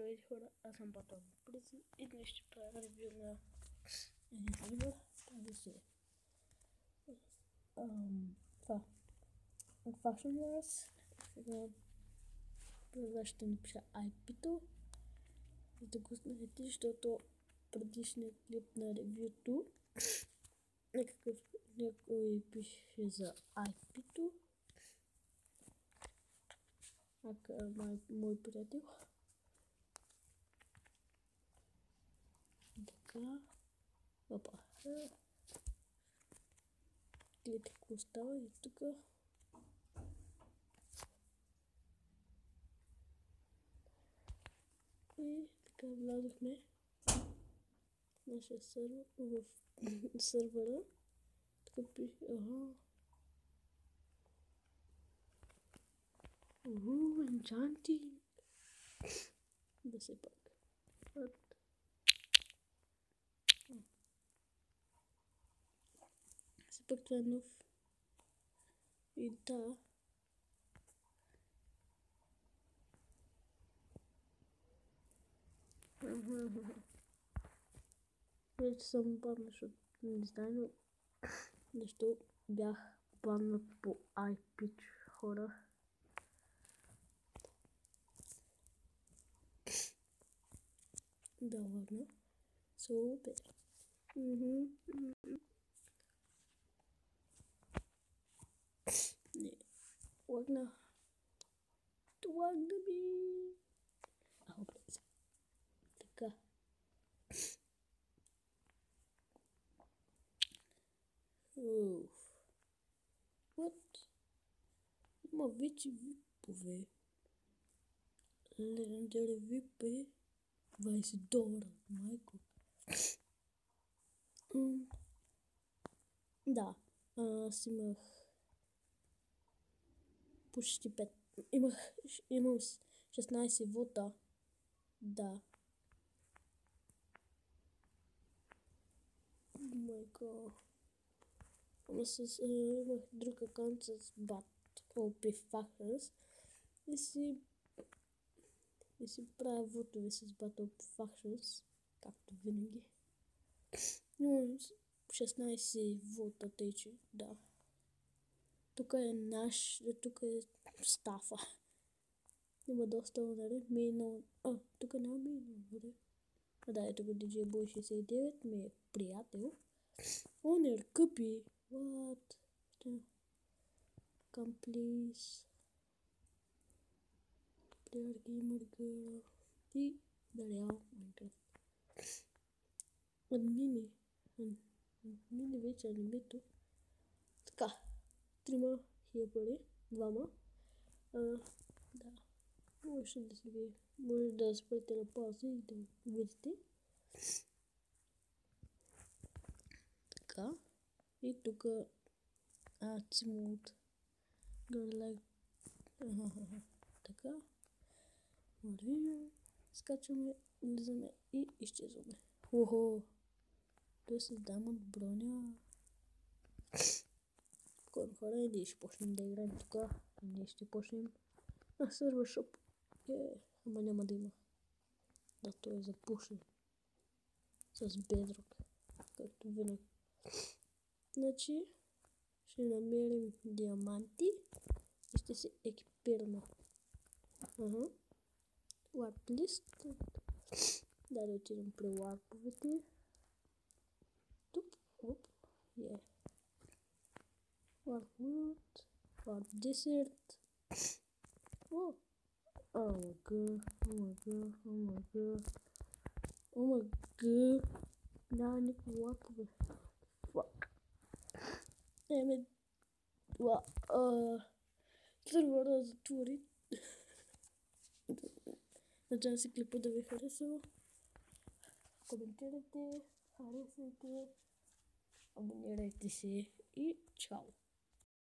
Здравейте хора, аз съм Батон Прици и днес ще правя ревю на един ливър. Прави се това Fashion Wars. Сега първо ще напиша IP-то, за да го знаете, защото предишният клип на ревюто някой пише за IP-то. Мой приятел. Така. Опа. Гледайте какво става и тук. И така влязохме в нашия сървър, в сървъра. Тук пише, enchanting. Да се пак. Все пак това е нов. И да. Вече съм падна, защото не знам, защо бях паднат по IP хора. Да, ладно. Супер. Не. Лагна. Лагна ми. Блядь. Така. What? Има вече випове. Legendary VIP е $20, майко. Да, аз имах почти 5. Имам 16 вота. Да. Майко. Имах друг акаунт с Bat OP Factions и си правя вотове с Battle Factions, както винаги. Но 16 вота тече, да. Тук е тук е стафа. Има доста удари. Тук няма удари. Да, ето го DJ Boy 69, ми е приятел. Онер къпи. What? Come please. Player Gamer Girl. И да реал Minecraft. Админи вече анимето. Така. 3 хилпари. 2. Да. Може да се види. Може да спрете на пауза и да видите. Така. И тук Цимут. Така. Вървим. Скачаме, влизаме и изчезваме. Охо! Той с Diamond броня. Хора, ние ще почнем да играем тук. Ние ще почнем на сервер шоп. Ама няма да има. Да, той е запушен. С бедрок. Както винаги. Значи, ще намерим диаманти и ще се екипираме. Warp list. Да отидем при варповете. Тук. Warp wood. Warp desert. Oh my god. Да, никакви варпове. Fuck. Сървъра затвори. Надявам се клипа да ви харесва. Коментирайте, харесвайте, абонирайте се и чао!